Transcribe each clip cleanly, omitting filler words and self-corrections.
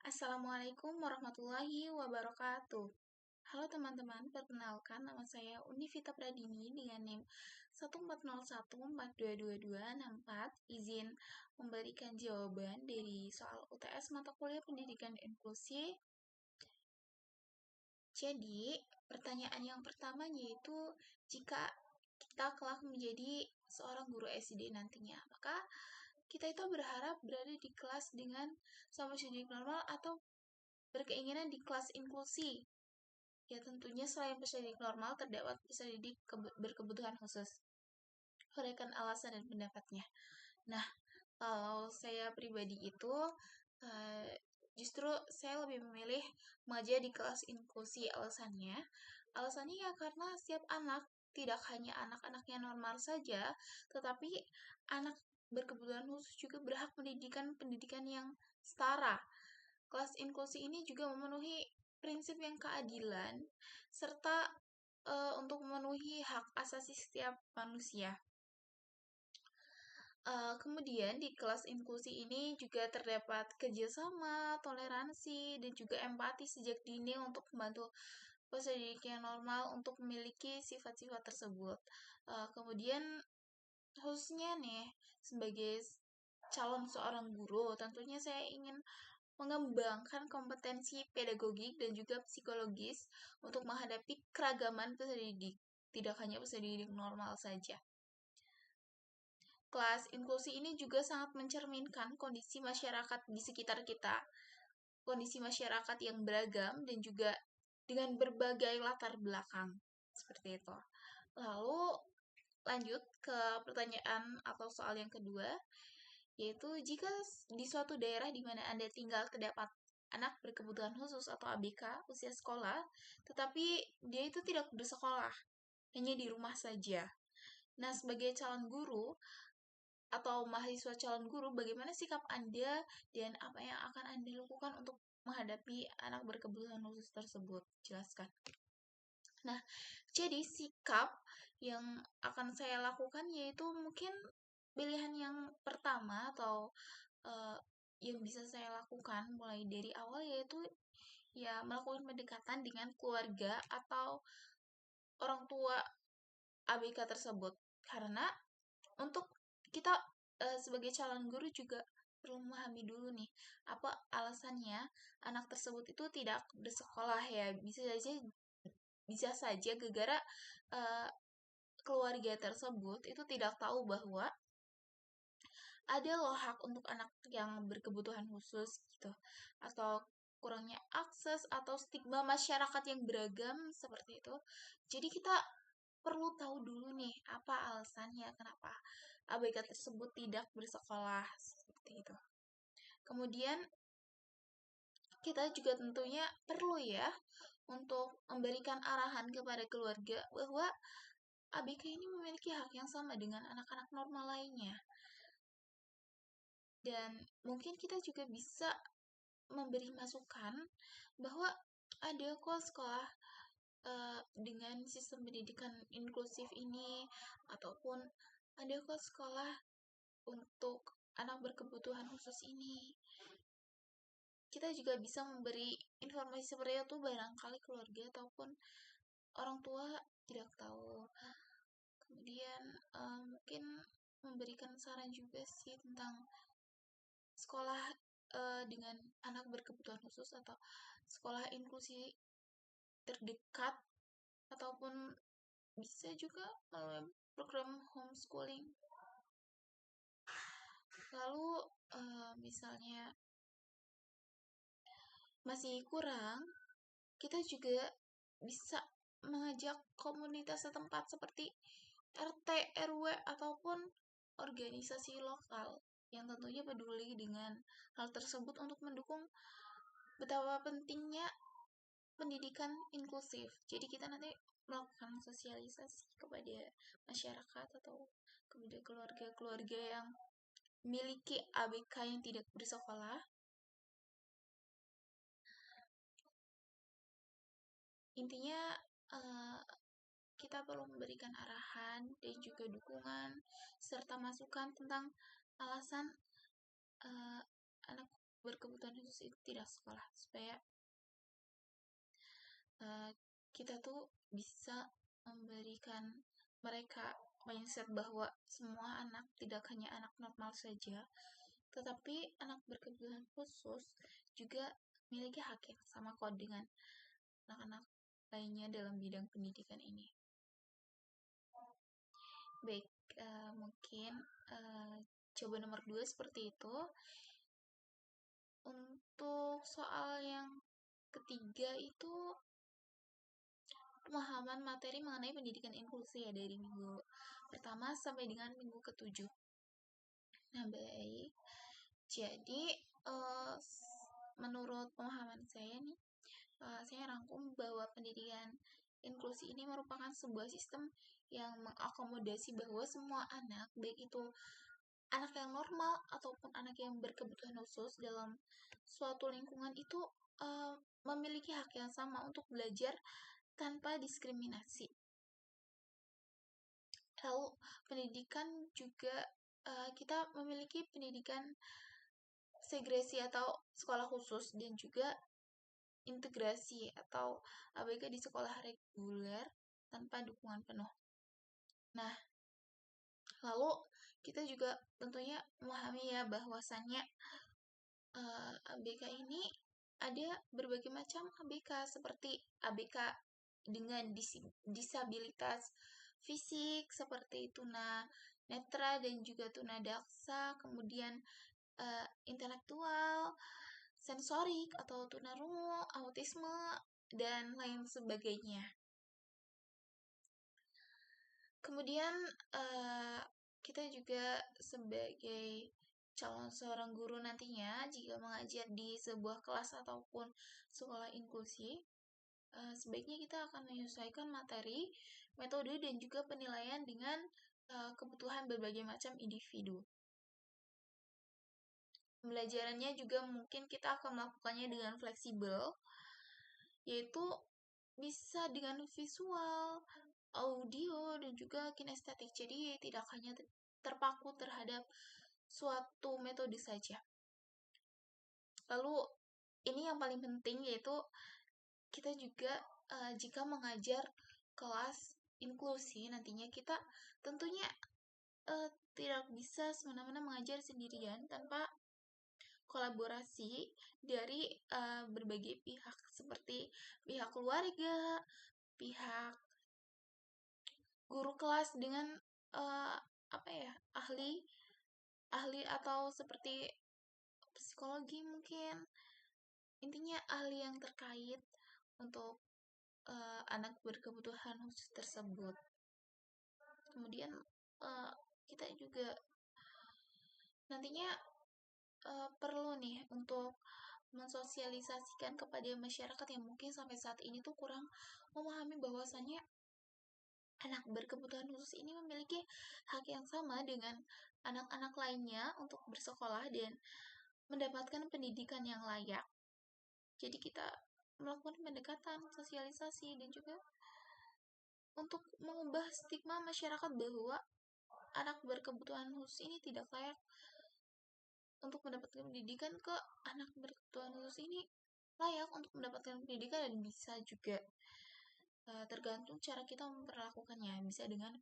Assalamualaikum warahmatullahi wabarakatuh. Halo teman-teman, perkenalkan nama saya Univita Pradini dengan NIM 140142264. Izin memberikan jawaban dari soal UTS mata kuliah pendidikan inklusi. Jadi, pertanyaan yang pertama yaitu jika kita kelak menjadi seorang guru SD nantinya, maka kita itu berharap berada di kelas dengan sama didik normal atau berkeinginan di kelas inklusi. Ya tentunya selain peserta didik normal, terdapat peserta didik berkebutuhan khusus. Uraikan alasan dan pendapatnya. Nah, kalau saya pribadi itu, justru saya lebih memilih mengajar di kelas inklusi. Alasannya ya karena setiap anak, tidak hanya anak-anaknya normal saja, tetapi anak berkebutuhan khusus juga berhak pendidikan yang setara. Kelas inklusi ini juga memenuhi prinsip yang keadilan, serta untuk memenuhi hak asasi setiap manusia. Kemudian di kelas inklusi ini juga terdapat kerjasama, toleransi, dan juga empati sejak dini untuk membantu peserta didik yang normal untuk memiliki sifat-sifat tersebut. Kemudian khususnya nih sebagai calon seorang guru, tentunya saya ingin mengembangkan kompetensi pedagogik dan juga psikologis untuk menghadapi keragaman peserta didik, tidak hanya peserta didik normal saja. Kelas inklusi ini juga sangat mencerminkan kondisi masyarakat di sekitar kita, kondisi masyarakat yang beragam dan juga dengan berbagai latar belakang, seperti itu. Lalu lanjut ke pertanyaan atau soal yang kedua, yaitu jika di suatu daerah di mana Anda tinggal terdapat anak berkebutuhan khusus atau ABK usia sekolah, tetapi dia itu tidak bersekolah, hanya di rumah saja. Nah, sebagai calon guru atau mahasiswa calon guru, bagaimana sikap Anda dan apa yang akan Anda lakukan untuk menghadapi anak berkebutuhan khusus tersebut? Jelaskan. Nah, jadi sikap yang akan saya lakukan yaitu mungkin pilihan yang pertama atau yang bisa saya lakukan mulai dari awal yaitu ya melakukan pendekatan dengan keluarga atau orang tua ABK tersebut. Karena untuk kita sebagai calon guru juga perlu memahami dulu nih apa alasannya anak tersebut itu tidak bersekolah ya. Bisa saja gara-gara keluarga tersebut itu tidak tahu bahwa ada loh hak untuk anak yang berkebutuhan khusus gitu, atau kurangnya akses atau stigma masyarakat yang beragam seperti itu. Jadi kita perlu tahu dulu nih apa alasannya kenapa ABK tersebut tidak bersekolah seperti itu. Kemudian kita juga tentunya perlu ya untuk memberikan arahan kepada keluarga bahwa ABK ini memiliki hak yang sama dengan anak-anak normal lainnya. Dan mungkin kita juga bisa memberi masukan bahwa ada kok sekolah dengan sistem pendidikan inklusif ini, ataupun ada kok sekolah untuk anak berkebutuhan khusus ini. Kita juga bisa memberi informasi seperti itu barangkali keluarga ataupun orang tua tidak tahu. Kemudian mungkin memberikan saran juga sih tentang sekolah dengan anak berkebutuhan khusus atau sekolah inklusi terdekat, ataupun bisa juga melalui program homeschooling. Lalu misalnya masih kurang, kita juga bisa mengajak komunitas setempat seperti RT, RW, ataupun organisasi lokal yang tentunya peduli dengan hal tersebut untuk mendukung betapa pentingnya pendidikan inklusif. Jadi kita nanti melakukan sosialisasi kepada masyarakat atau kepada keluarga-keluarga yang memiliki ABK yang tidak bersekolah. Intinya kita perlu memberikan arahan dan juga dukungan serta masukan tentang alasan anak berkebutuhan khusus itu tidak sekolah, supaya kita tuh bisa memberikan mereka mindset bahwa semua anak tidak hanya anak normal saja, tetapi anak berkebutuhan khusus juga memiliki hak yang sama kok dengan anak-anak lainnya dalam bidang pendidikan ini. Baik, mungkin jawaban nomor 2 seperti itu. Untuk soal yang ketiga itu pemahaman materi mengenai pendidikan inklusi ya, dari minggu pertama sampai dengan minggu ke-7. Nah, baik. Jadi, menurut pemahaman saya nih, saya rangkum bahwa pendidikan inklusi ini merupakan sebuah sistem yang mengakomodasi bahwa semua anak, baik itu anak yang normal ataupun anak yang berkebutuhan khusus dalam suatu lingkungan itu memiliki hak yang sama untuk belajar tanpa diskriminasi. Lalu pendidikan juga kita memiliki pendidikan segresi atau sekolah khusus dan juga integrasi atau ABK di sekolah reguler tanpa dukungan penuh. Nah, lalu kita juga tentunya memahami ya bahwasannya ABK ini ada berbagai macam ABK, seperti ABK dengan disabilitas fisik seperti tuna netra dan juga tuna daksa, kemudian intelektual, sensorik atau tunarungu, autisme, dan lain sebagainya. Kemudian kita juga sebagai calon seorang guru nantinya jika mengajar di sebuah kelas ataupun sekolah inklusi, sebaiknya kita akan menyesuaikan materi, metode, dan juga penilaian dengan kebutuhan berbagai macam individu. Pembelajarannya juga mungkin kita akan melakukannya dengan fleksibel, yaitu bisa dengan visual, audio, dan juga kinestetik. Jadi tidak hanya terpaku terhadap suatu metode saja. Lalu ini yang paling penting, yaitu kita juga jika mengajar kelas inklusi nantinya, kita tentunya tidak bisa semena-mena mengajar sendirian tanpa kolaborasi dari berbagai pihak, seperti pihak keluarga, pihak guru kelas dengan ahli atau seperti psikologi mungkin, intinya ahli yang terkait untuk anak berkebutuhan khusus tersebut. Kemudian kita juga nantinya perlu nih untuk mensosialisasikan kepada masyarakat yang mungkin sampai saat ini tuh kurang memahami bahwasannya anak berkebutuhan khusus ini memiliki hak yang sama dengan anak-anak lainnya untuk bersekolah dan mendapatkan pendidikan yang layak. Jadi kita melakukan pendekatan, sosialisasi, dan juga untuk mengubah stigma masyarakat bahwa anak berkebutuhan khusus ini tidak layak untuk mendapatkan pendidikan, ke anak berkebutuhan khusus ini layak untuk mendapatkan pendidikan dan bisa juga tergantung cara kita memperlakukannya, bisa dengan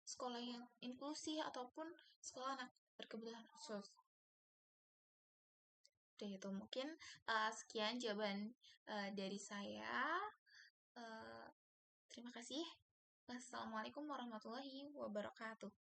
sekolah yang inklusi ataupun sekolah anak berkebutuhan khusus. Oke, itu mungkin sekian jawaban dari saya. Terima kasih. Assalamualaikum warahmatullahi wabarakatuh.